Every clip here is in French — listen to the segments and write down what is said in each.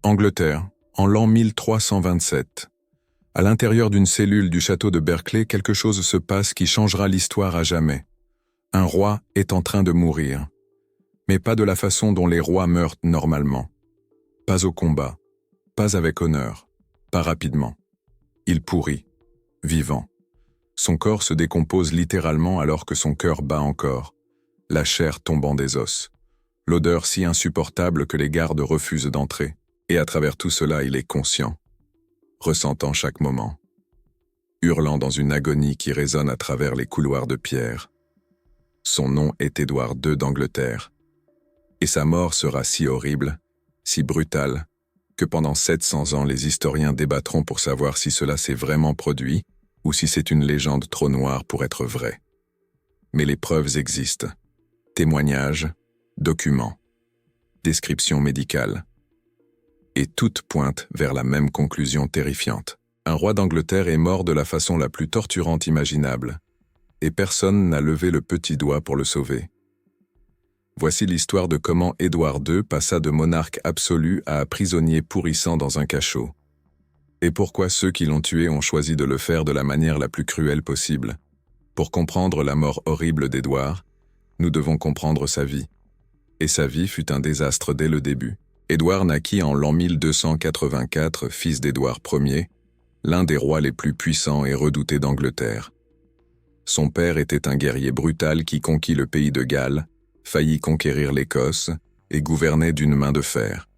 Angleterre, en l'an 1327. À l'intérieur d'une cellule du château de Berkeley, quelque chose se passe qui changera l'histoire à jamais. Un roi est en train de mourir. Mais pas de la façon dont les rois meurent normalement. Pas au combat, pas avec honneur, pas rapidement. Il pourrit, vivant. Son corps se décompose littéralement alors que son cœur bat encore, la chair tombant des os. L'odeur si insupportable que les gardes refusent d'entrer. Et à travers tout cela, il est conscient, ressentant chaque moment, hurlant dans une agonie qui résonne à travers les couloirs de pierre. Son nom est Édouard II d'Angleterre. Et sa mort sera si horrible, si brutale, que pendant 700 ans, les historiens débattront pour savoir si cela s'est vraiment produit ou si c'est une légende trop noire pour être vraie. Mais les preuves existent. Témoignages, documents, descriptions médicales. Et toutes pointent vers la même conclusion terrifiante. Un roi d'Angleterre est mort de la façon la plus torturante imaginable, et personne n'a levé le petit doigt pour le sauver. Voici l'histoire de comment Édouard II passa de monarque absolu à prisonnier pourrissant dans un cachot. Et pourquoi ceux qui l'ont tué ont choisi de le faire de la manière la plus cruelle possible. Pour comprendre la mort horrible d'Édouard, nous devons comprendre sa vie. Et sa vie fut un désastre dès le début. Édouard naquit en l'an 1284, fils d'Édouard Ier, l'un des rois les plus puissants et redoutés d'Angleterre. Son père était un guerrier brutal qui conquit le pays de Galles, faillit conquérir l'Écosse et gouvernait d'une main de fer.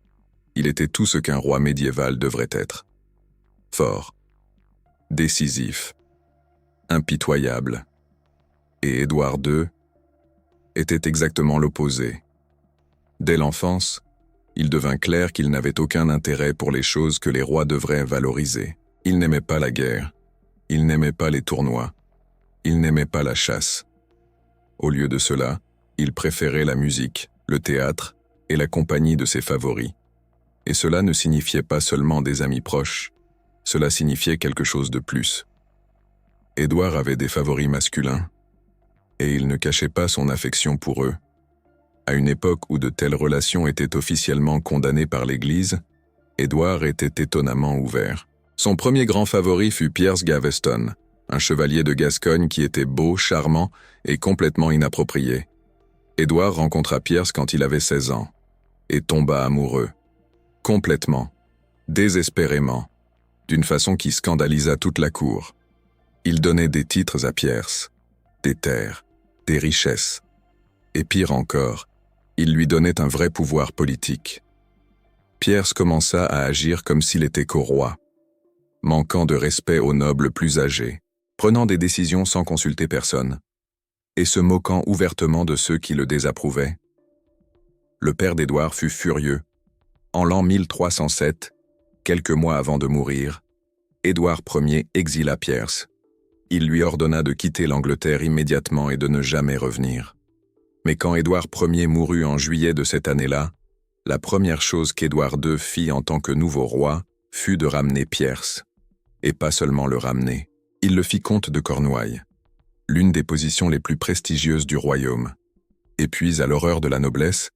Il était tout ce qu'un roi médiéval devrait être. Fort, décisif, impitoyable. Et Édouard II était exactement l'opposé. Dès l'enfance, il devint clair qu'il n'avait aucun intérêt pour les choses que les rois devraient valoriser. Il n'aimait pas la guerre, il n'aimait pas les tournois, il n'aimait pas la chasse. Au lieu de cela, il préférait la musique, le théâtre et la compagnie de ses favoris. Et cela ne signifiait pas seulement des amis proches, cela signifiait quelque chose de plus. Édouard avait des favoris masculins, et il ne cachait pas son affection pour eux. À une époque où de telles relations étaient officiellement condamnées par l'Église, Édouard était étonnamment ouvert. Son premier grand favori fut Piers Gaveston, un chevalier de Gascogne qui était beau, charmant et complètement inapproprié. Édouard rencontra Piers quand il avait 16 ans, et tomba amoureux. Complètement, désespérément, d'une façon qui scandalisa toute la cour. Il donnait des titres à Piers, des terres, des richesses, et pire encore, il lui donnait un vrai pouvoir politique. Piers commença à agir comme s'il était qu'au roi, manquant de respect aux nobles plus âgés, prenant des décisions sans consulter personne, et se moquant ouvertement de ceux qui le désapprouvaient. Le père d'Édouard fut furieux. En l'an 1307, quelques mois avant de mourir, Édouard Ier exila Piers. Il lui ordonna de quitter l'Angleterre immédiatement et de ne jamais revenir. Mais quand Édouard Ier mourut en juillet de cette année-là, la première chose qu'Édouard II fit en tant que nouveau roi fut de ramener Piers. Et pas seulement le ramener, il le fit comte de Cornouailles, l'une des positions les plus prestigieuses du royaume. Et puis, à l'horreur de la noblesse,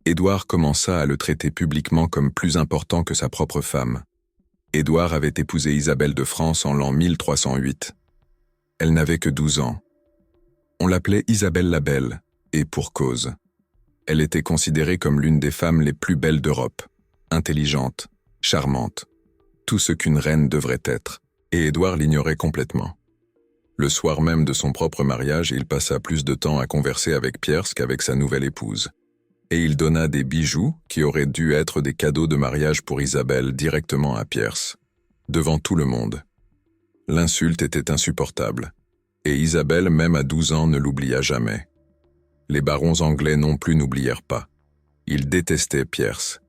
Édouard commença à le traiter publiquement comme plus important que sa propre femme. Édouard avait épousé Isabelle de France en l'an 1308. Elle n'avait que 12 ans. On l'appelait Isabelle la Belle, et pour cause. Elle était considérée comme l'une des femmes les plus belles d'Europe, intelligente, charmante, tout ce qu'une reine devrait être, et Édouard l'ignorait complètement. Le soir même de son propre mariage, il passa plus de temps à converser avec Piers qu'avec sa nouvelle épouse. Et il donna des bijoux qui auraient dû être des cadeaux de mariage pour Isabelle directement à Piers, devant tout le monde. L'insulte était insupportable, et Isabelle, même à 12 ans, ne l'oublia jamais. Les barons anglais non plus n'oublièrent pas. Ils détestaient Piers.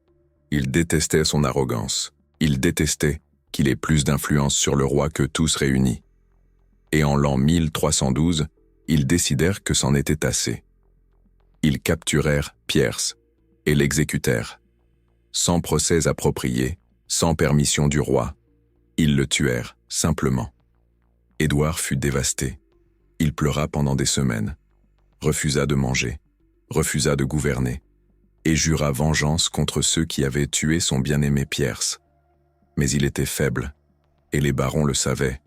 Ils détestaient son arrogance. Ils détestaient qu'il ait plus d'influence sur le roi que tous réunis. Et en l'an 1312, ils décidèrent que c'en était assez. Ils capturèrent Piers et l'exécutèrent. Sans procès approprié, sans permission du roi, ils le tuèrent, simplement. Édouard fut dévasté. Il pleura pendant des semaines, refusa de manger, refusa de gouverner. et jura vengeance contre ceux qui avaient tué son bien-aimé Pierce. Mais il était faible, et les barons le savaient.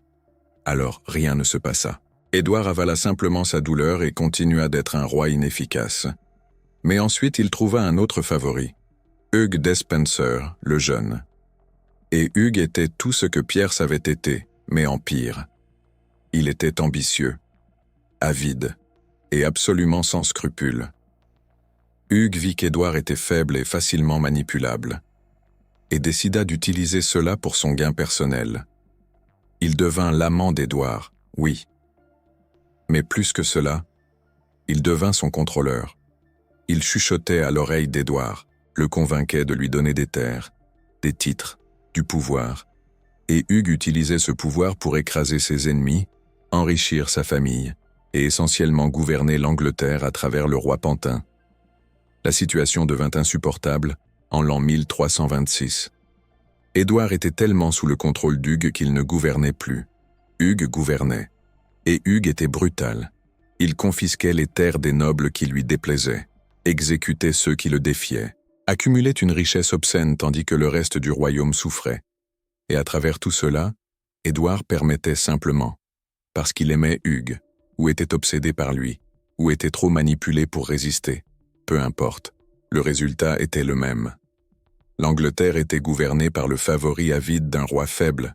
Alors rien ne se passa. Édouard avala simplement sa douleur et continua d'être un roi inefficace. Mais ensuite il trouva un autre favori, Hugh Despenser, le jeune. Et Hugh était tout ce que Pierce avait été, mais en pire. Il était ambitieux, avide, et absolument sans scrupules. Hugh vit qu'Édouard était faible et facilement manipulable, et décida d'utiliser cela pour son gain personnel. Il devint l'amant d'Édouard, oui. Mais plus que cela, il devint son contrôleur. Il chuchotait à l'oreille d'Édouard, le convainquait de lui donner des terres, des titres, du pouvoir, et Hugh utilisait ce pouvoir pour écraser ses ennemis, enrichir sa famille, et essentiellement gouverner l'Angleterre à travers le roi Pantin. La situation devint insupportable en l'an 1326. Édouard était tellement sous le contrôle d'Hugues qu'il ne gouvernait plus. Hugues gouvernait. Et Hugues était brutal. Il confisquait les terres des nobles qui lui déplaisaient, exécutait ceux qui le défiaient, accumulait une richesse obscène tandis que le reste du royaume souffrait. Et à travers tout cela, Édouard permettait simplement, parce qu'il aimait Hugues, ou était obsédé par lui, ou était trop manipulé pour résister. Peu importe, le résultat était le même. L'Angleterre était gouvernée par le favori avide d'un roi faible,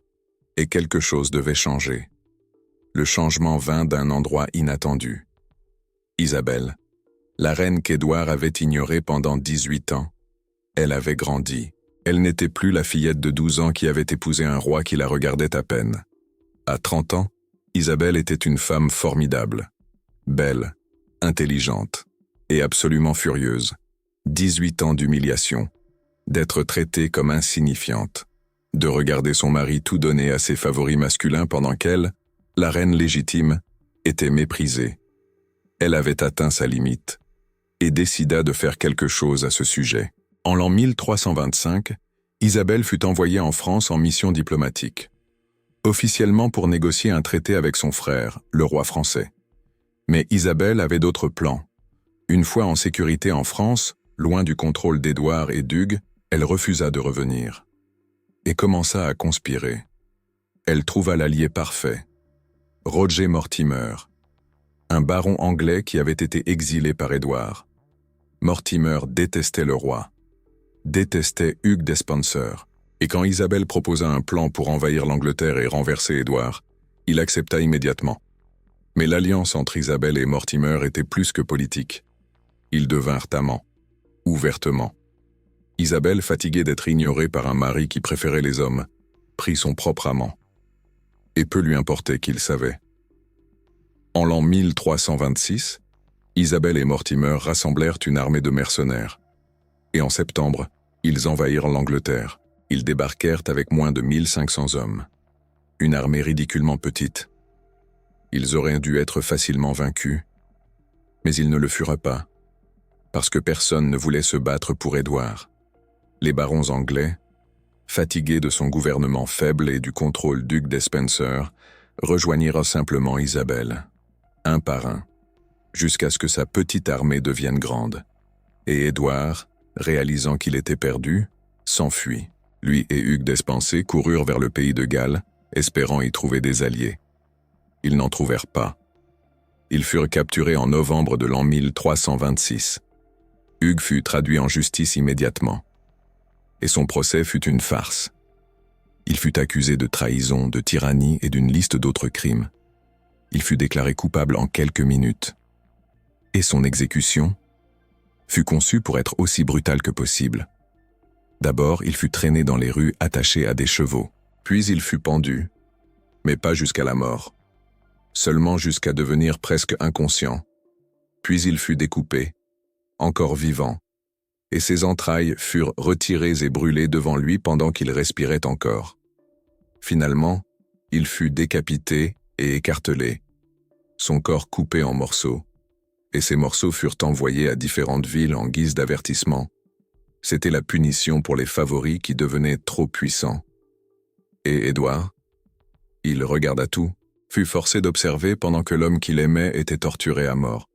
et quelque chose devait changer. Le changement vint d'un endroit inattendu. Isabelle, la reine qu'Édouard avait ignorée pendant 18 ans, elle avait grandi. Elle n'était plus la fillette de 12 ans qui avait épousé un roi qui la regardait à peine. À 30 ans, Isabelle était une femme formidable, belle, intelligente et absolument furieuse. 18 ans d'humiliation, d'être traitée comme insignifiante, de regarder son mari tout donner à ses favoris masculins pendant qu'elle, la reine légitime, était méprisée. Elle avait atteint sa limite et décida de faire quelque chose à ce sujet. En l'an 1325, Isabelle fut envoyée en France en mission diplomatique, officiellement pour négocier un traité avec son frère, le roi français. Mais Isabelle avait d'autres plans. Une fois en sécurité en France, loin du contrôle d'Édouard et d'Hugues, elle refusa de revenir et commença à conspirer. Elle trouva l'allié parfait, Roger Mortimer, un baron anglais qui avait été exilé par Édouard. Mortimer détestait le roi, détestait Hugh Despenser, et quand Isabelle proposa un plan pour envahir l'Angleterre et renverser Édouard, il accepta immédiatement. Mais l'alliance entre Isabelle et Mortimer était plus que politique. Ils devinrent amants, ouvertement. Isabelle, fatiguée d'être ignorée par un mari qui préférait les hommes, prit son propre amant. Et peu lui importait qu'il savait. En l'an 1326, Isabelle et Mortimer rassemblèrent une armée de mercenaires. Et en septembre, ils envahirent l'Angleterre. Ils débarquèrent avec moins de 1500 hommes. Une armée ridiculement petite. Ils auraient dû être facilement vaincus, mais ils ne le furent pas, parce que personne ne voulait se battre pour Édouard. Les barons anglais, fatigués de son gouvernement faible et du contrôle d'Hugh Despenser, rejoignirent simplement Isabelle, un par un, jusqu'à ce que sa petite armée devienne grande. Et Édouard, réalisant qu'il était perdu, s'enfuit. Lui et Hugh Despenser coururent vers le pays de Galles, espérant y trouver des alliés. Ils n'en trouvèrent pas. Ils furent capturés en novembre de l'an 1326. Hugh fut traduit en justice immédiatement. Et son procès fut une farce. Il fut accusé de trahison, de tyrannie et d'une liste d'autres crimes. Il fut déclaré coupable en quelques minutes. Et son exécution fut conçue pour être aussi brutale que possible. D'abord, il fut traîné dans les rues attaché à des chevaux. Puis il fut pendu, mais pas jusqu'à la mort. Seulement jusqu'à devenir presque inconscient. Puis il fut découpé, encore vivant, et ses entrailles furent retirées et brûlées devant lui pendant qu'il respirait encore. Finalement, il fut décapité et écartelé, son corps coupé en morceaux, et ces morceaux furent envoyés à différentes villes en guise d'avertissement. C'était la punition pour les favoris qui devenaient trop puissants. Et Édouard, il regarda tout, fut forcé d'observer pendant que l'homme qu'il aimait était torturé à mort.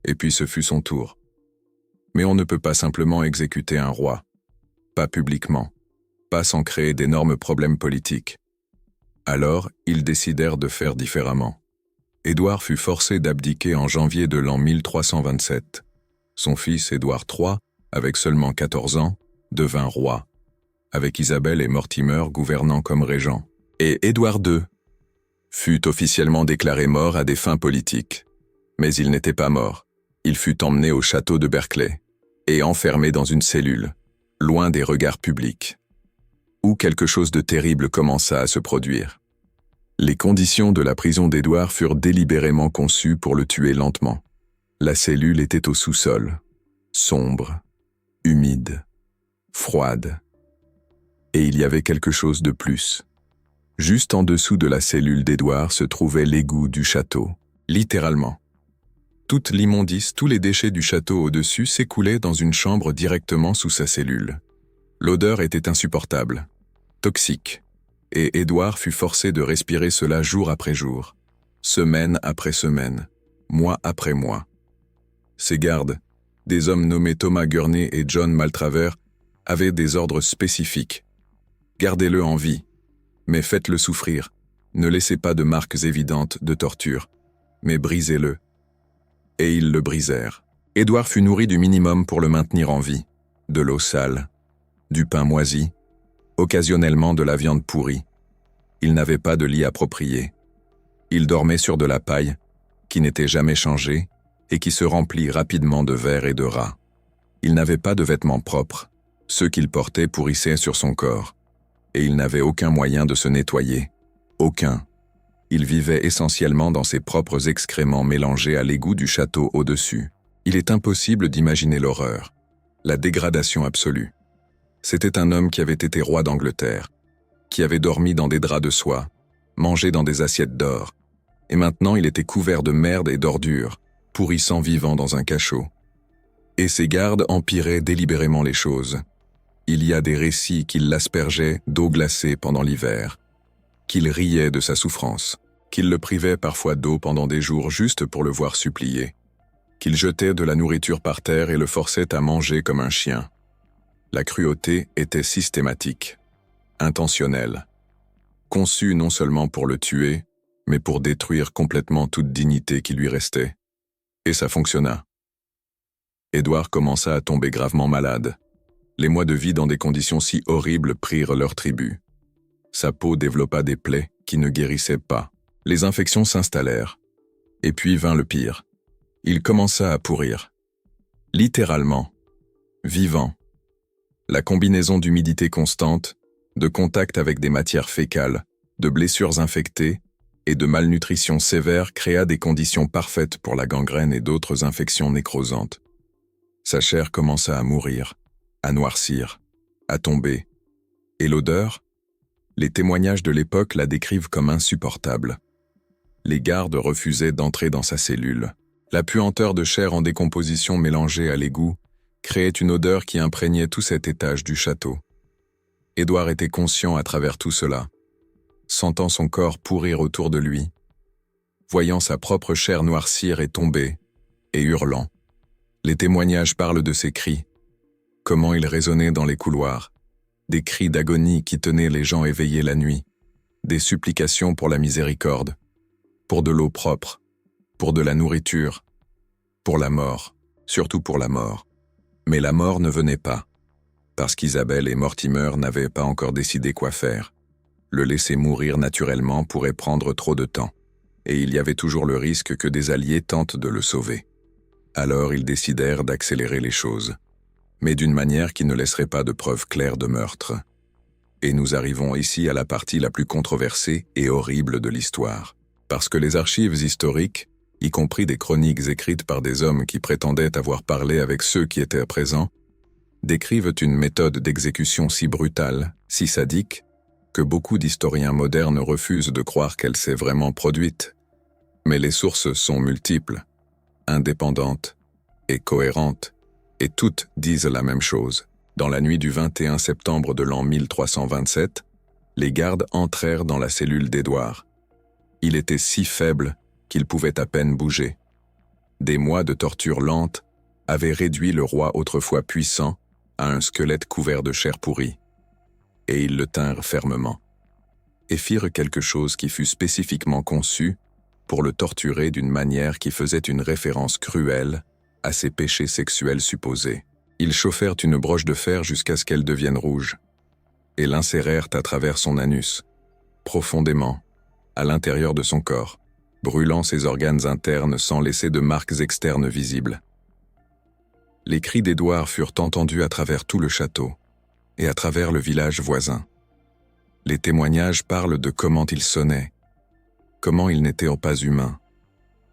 Et puis ce fut son tour. Mais on ne peut pas simplement exécuter un roi. Pas publiquement. Pas sans créer d'énormes problèmes politiques. Alors, ils décidèrent de faire différemment. Édouard fut forcé d'abdiquer en janvier de l'an 1327. Son fils Édouard III, avec seulement 14 ans, devint roi, avec Isabelle et Mortimer gouvernant comme régents. Et Édouard II fut officiellement déclaré mort à des fins politiques. Mais il n'était pas mort. Il fut emmené au château de Berkeley et enfermé dans une cellule, loin des regards publics, où quelque chose de terrible commença à se produire. Les conditions de la prison d'Édouard furent délibérément conçues pour le tuer lentement. La cellule était au sous-sol, sombre, humide, froide. Et il y avait quelque chose de plus. Juste en dessous de la cellule d'Édouard se trouvait l'égout du château, littéralement. Toute l'immondice, tous les déchets du château au-dessus s'écoulaient dans une chambre directement sous sa cellule. L'odeur était insupportable, toxique, et Édouard fut forcé de respirer cela jour après jour, semaine après semaine, mois après mois. Ses gardes, des hommes nommés Thomas Gurney et John Maltraver, avaient des ordres spécifiques. Gardez-le en vie, mais faites-le souffrir. Ne laissez pas de marques évidentes de torture, mais brisez-le. Et ils le brisèrent. Édouard fut nourri du minimum pour le maintenir en vie. De l'eau sale, du pain moisi, occasionnellement de la viande pourrie. Il n'avait pas de lit approprié. Il dormait sur de la paille, qui n'était jamais changée, et qui se remplit rapidement de vers et de rats. Il n'avait pas de vêtements propres. Ceux qu'il portait pourrissaient sur son corps. Et il n'avait aucun moyen de se nettoyer. Aucun. Il vivait essentiellement dans ses propres excréments mélangés à l'égout du château au-dessus. Il est impossible d'imaginer l'horreur, la dégradation absolue. C'était un homme qui avait été roi d'Angleterre, qui avait dormi dans des draps de soie, mangé dans des assiettes d'or, et maintenant il était couvert de merde et d'ordures, pourrissant vivant dans un cachot. Et ses gardes empiraient délibérément les choses. Il y a des récits qu'il l'aspergeait d'eau glacée pendant l'hiver, qu'il riait de sa souffrance, qu'il le privait parfois d'eau pendant des jours juste pour le voir supplier, qu'il jetait de la nourriture par terre et le forçait à manger comme un chien. La cruauté était systématique, intentionnelle, conçue non seulement pour le tuer, mais pour détruire complètement toute dignité qui lui restait. Et ça fonctionna. Édouard commença à tomber gravement malade. Les mois de vie dans des conditions si horribles prirent leur tribut. Sa peau développa des plaies qui ne guérissaient pas. Les infections s'installèrent. Et puis vint le pire. Il commença à pourrir. Littéralement. Vivant. La combinaison d'humidité constante, de contact avec des matières fécales, de blessures infectées et de malnutrition sévère créa des conditions parfaites pour la gangrène et d'autres infections nécrosantes. Sa chair commença à mourir, à noircir, à tomber. Et l'odeur? Les témoignages de l'époque la décrivent comme insupportable. Les gardes refusaient d'entrer dans sa cellule. La puanteur de chair en décomposition mélangée à l'égout créait une odeur qui imprégnait tout cet étage du château. Édouard était conscient à travers tout cela, sentant son corps pourrir autour de lui, voyant sa propre chair noircir et tomber, et hurlant. Les témoignages parlent de ses cris, comment ils résonnaient dans les couloirs, des cris d'agonie qui tenaient les gens éveillés la nuit, des supplications pour la miséricorde, pour de l'eau propre, pour de la nourriture, pour la mort, surtout pour la mort. Mais la mort ne venait pas, parce qu'Isabelle et Mortimer n'avaient pas encore décidé quoi faire. Le laisser mourir naturellement pourrait prendre trop de temps, et il y avait toujours le risque que des alliés tentent de le sauver. Alors ils décidèrent d'accélérer les choses, mais d'une manière qui ne laisserait pas de preuves claires de meurtre. Et nous arrivons ici à la partie la plus controversée et horrible de l'histoire, parce que les archives historiques, y compris des chroniques écrites par des hommes qui prétendaient avoir parlé avec ceux qui étaient présents, décrivent une méthode d'exécution si brutale, si sadique, que beaucoup d'historiens modernes refusent de croire qu'elle s'est vraiment produite. Mais les sources sont multiples, indépendantes et cohérentes, et toutes disent la même chose. Dans la nuit du 21 septembre de l'an 1327, les gardes entrèrent dans la cellule d'Édouard. Il était si faible qu'il pouvait à peine bouger. Des mois de torture lente avait réduit le roi autrefois puissant à un squelette couvert de chair pourrie. Et ils le tinrent fermement, et firent quelque chose qui fut spécifiquement conçu pour le torturer d'une manière qui faisait une référence cruelle à ses péchés sexuels supposés. Ils chauffèrent une broche de fer jusqu'à ce qu'elle devienne rouge, et l'insérèrent à travers son anus, profondément, à l'intérieur de son corps, brûlant ses organes internes sans laisser de marques externes visibles. Les cris d'Édouard furent entendus à travers tout le château, et à travers le village voisin. Les témoignages parlent de comment il sonnait, comment il n'était pas humain,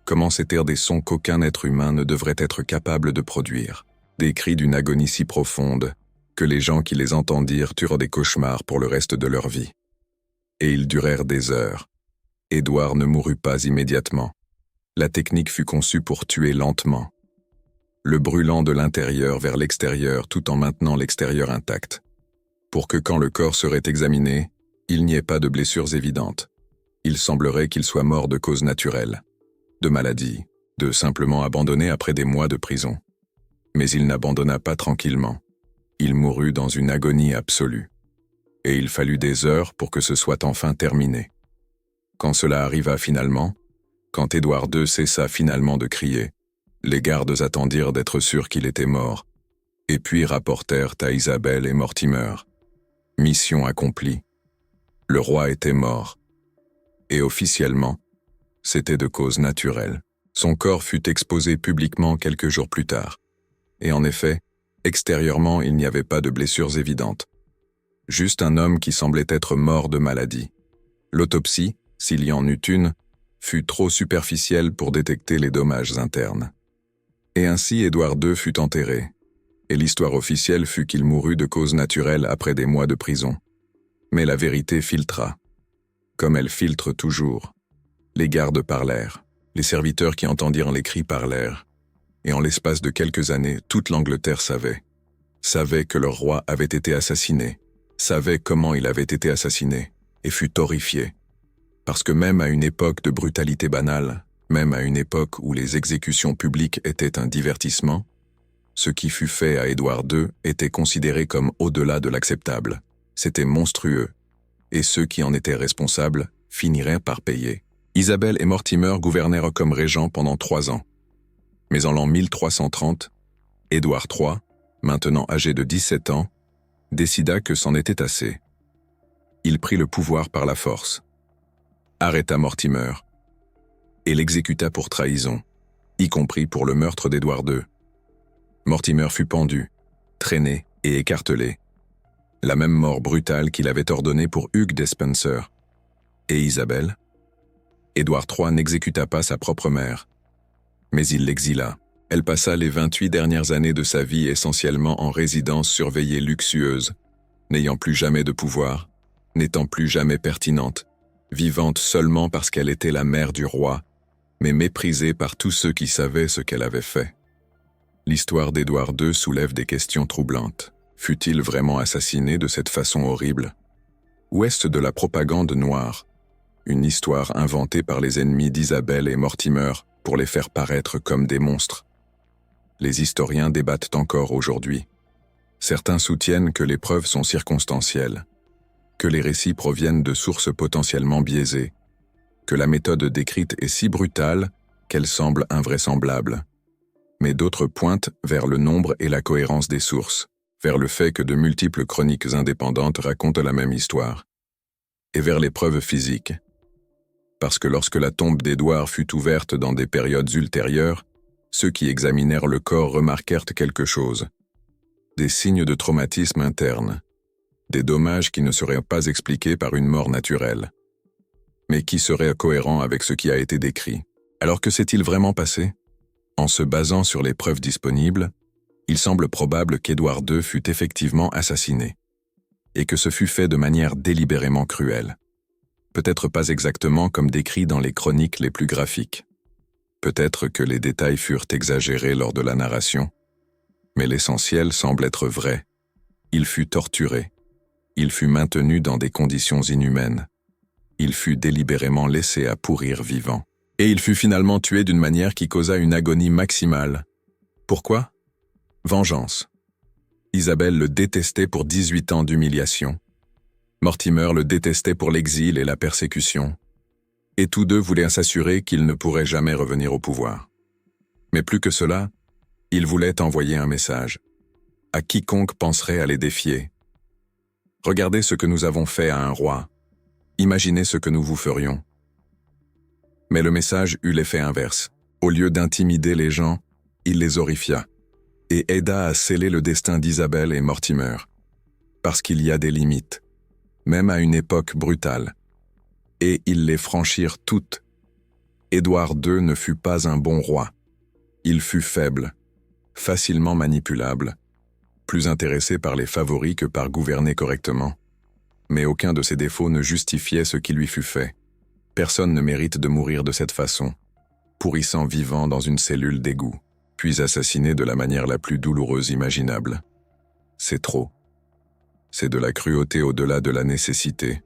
comment c'étaient des sons qu'aucun être humain ne devrait être capable de produire, des cris d'une agonie si profonde que les gens qui les entendirent eurent des cauchemars pour le reste de leur vie. Et ils durèrent des heures. Édouard ne mourut pas immédiatement. La technique fut conçue pour tuer lentement, le brûlant de l'intérieur vers l'extérieur tout en maintenant l'extérieur intact, pour que quand le corps serait examiné, il n'y ait pas de blessures évidentes. Il semblerait qu'il soit mort de cause naturelle, de maladie, de simplement abandonné après des mois de prison. Mais il n'abandonna pas tranquillement. Il mourut dans une agonie absolue. Et il fallut des heures pour que ce soit enfin terminé. Quand cela arriva finalement, quand Édouard II cessa finalement de crier, les gardes attendirent d'être sûrs qu'il était mort, et puis rapportèrent à Isabelle et Mortimer. Mission accomplie. Le roi était mort. Et officiellement, c'était de cause naturelle. Son corps fut exposé publiquement quelques jours plus tard. Et en effet, extérieurement, il n'y avait pas de blessures évidentes. Juste un homme qui semblait être mort de maladie. L'autopsie, s'il y en eut une, fut trop superficielle pour détecter les dommages internes. Et ainsi Édouard II fut enterré, et l'histoire officielle fut qu'il mourut de cause naturelle après des mois de prison. Mais la vérité filtra. Comme elle filtre toujours. Les gardes parlèrent, les serviteurs qui entendirent les cris parlèrent, et en l'espace de quelques années, toute l'Angleterre savait que leur roi avait été assassiné, savait comment il avait été assassiné, et fut horrifié. Parce que même à une époque de brutalité banale, même à une époque où les exécutions publiques étaient un divertissement, ce qui fut fait à Édouard II était considéré comme au-delà de l'acceptable. C'était monstrueux, et ceux qui en étaient responsables finiraient par payer. Isabelle et Mortimer gouvernèrent comme régents pendant 3 ans. Mais en l'an 1330, Édouard III, maintenant âgé de 17 ans, décida que c'en était assez. Il prit le pouvoir par la force, arrêta Mortimer, et l'exécuta pour trahison, y compris pour le meurtre d'Édouard II. Mortimer fut pendu, traîné et écartelé, la même mort brutale qu'il avait ordonnée pour Hugues Despenser. Et Isabelle? Édouard III n'exécuta pas sa propre mère, mais il l'exila. Elle passa les 28 dernières années de sa vie essentiellement en résidence surveillée luxueuse, n'ayant plus jamais de pouvoir, n'étant plus jamais pertinente, vivante seulement parce qu'elle était la mère du roi, mais méprisée par tous ceux qui savaient ce qu'elle avait fait. L'histoire d'Édouard II soulève des questions troublantes. Fut-il vraiment assassiné de cette façon horrible? Ou est-ce de la propagande noire, une histoire inventée par les ennemis d'Isabelle et Mortimer pour les faire paraître comme des monstres? Les historiens débattent encore aujourd'hui. Certains soutiennent que les preuves sont circonstancielles, que les récits proviennent de sources potentiellement biaisées, que la méthode décrite est si brutale qu'elle semble invraisemblable. Mais d'autres pointent vers le nombre et la cohérence des sources, vers le fait que de multiples chroniques indépendantes racontent la même histoire, et vers les preuves physiques. Parce que lorsque la tombe d'Édouard fut ouverte dans des périodes ultérieures, ceux qui examinèrent le corps remarquèrent quelque chose. Des signes de traumatisme interne, des dommages qui ne seraient pas expliqués par une mort naturelle, mais qui seraient cohérents avec ce qui a été décrit. Alors que s'est-il vraiment passé? En se basant sur les preuves disponibles, il semble probable qu'Édouard II fut effectivement assassiné, et que ce fut fait de manière délibérément cruelle. Peut-être pas exactement comme décrit dans les chroniques les plus graphiques. Peut-être que les détails furent exagérés lors de la narration, mais l'essentiel semble être vrai. Il fut torturé. Il fut maintenu dans des conditions inhumaines. Il fut délibérément laissé à pourrir vivant. Et il fut finalement tué d'une manière qui causa une agonie maximale. Pourquoi? Vengeance. Isabelle le détestait pour 18 ans d'humiliation. Mortimer le détestait pour l'exil et la persécution. Et tous deux voulaient s'assurer qu'il ne pourrait jamais revenir au pouvoir. Mais plus que cela, ils voulaient envoyer un message à quiconque penserait à les défier. Regardez ce que nous avons fait à un roi. Imaginez ce que nous vous ferions. Mais le message eut l'effet inverse. Au lieu d'intimider les gens, il les horrifia et aida à sceller le destin d'Isabelle et Mortimer. Parce qu'il y a des limites, même à une époque brutale. Et ils les franchirent toutes. Édouard II ne fut pas un bon roi. Il fut faible, facilement manipulable, plus intéressé par les favoris que par gouverner correctement. Mais aucun de ses défauts ne justifiait ce qui lui fut fait. Personne ne mérite de mourir de cette façon, pourrissant vivant dans une cellule d'égout, puis assassiné de la manière la plus douloureuse imaginable. C'est trop. C'est de la cruauté au-delà de la nécessité.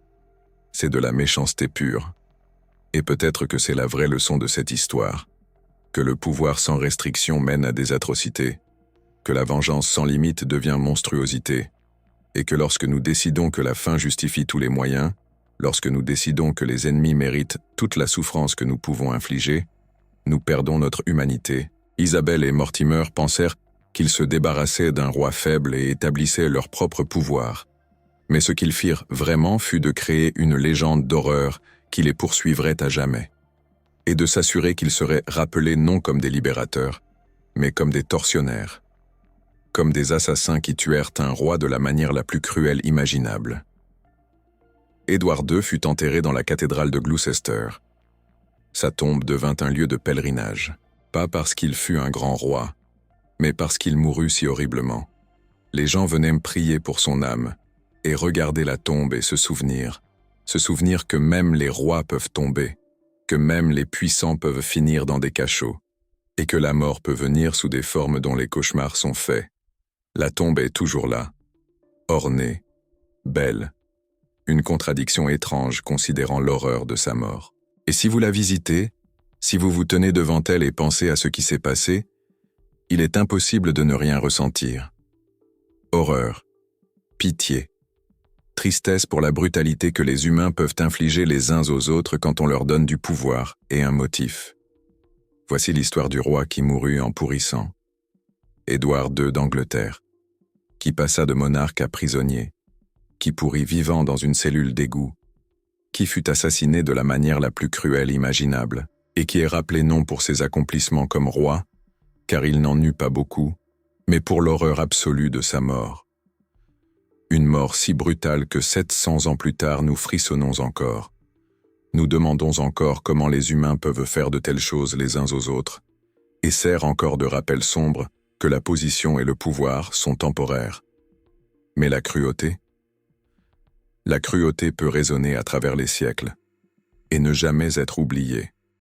C'est de la méchanceté pure. Et peut-être que c'est la vraie leçon de cette histoire, que le pouvoir sans restriction mène à des atrocités, que la vengeance sans limite devient monstruosité, et que lorsque nous décidons que la fin justifie tous les moyens, lorsque nous décidons que les ennemis méritent toute la souffrance que nous pouvons infliger, nous perdons notre humanité. Isabelle et Mortimer pensèrent qu'ils se débarrassaient d'un roi faible et établissaient leur propre pouvoir. Mais ce qu'ils firent vraiment fut de créer une légende d'horreur qui les poursuivrait à jamais, et de s'assurer qu'ils seraient rappelés non comme des libérateurs, mais comme des tortionnaires, comme des assassins qui tuèrent un roi de la manière la plus cruelle imaginable. Édouard II fut enterré dans la cathédrale de Gloucester. Sa tombe devint un lieu de pèlerinage, pas parce qu'il fut un grand roi, mais parce qu'il mourut si horriblement. Les gens venaient prier pour son âme, et regarder la tombe et se souvenir que même les rois peuvent tomber, que même les puissants peuvent finir dans des cachots, et que la mort peut venir sous des formes dont les cauchemars sont faits. La tombe est toujours là, ornée, belle, une contradiction étrange considérant l'horreur de sa mort. Et si vous la visitez, si vous vous tenez devant elle et pensez à ce qui s'est passé, il est impossible de ne rien ressentir. Horreur, pitié, tristesse pour la brutalité que les humains peuvent infliger les uns aux autres quand on leur donne du pouvoir et un motif. Voici l'histoire du roi qui mourut en pourrissant. Édouard II d'Angleterre, qui passa de monarque à prisonnier, qui pourrit vivant dans une cellule d'égout, qui fut assassiné de la manière la plus cruelle imaginable, et qui est rappelé non pour ses accomplissements comme roi, car il n'en eut pas beaucoup, mais pour l'horreur absolue de sa mort. Une mort si brutale que 700 ans plus tard nous frissonnons encore. Nous demandons encore comment les humains peuvent faire de telles choses les uns aux autres, et sert encore de rappel sombre que la position et le pouvoir sont temporaires. Mais la cruauté peut résonner à travers les siècles, et ne jamais être oubliée.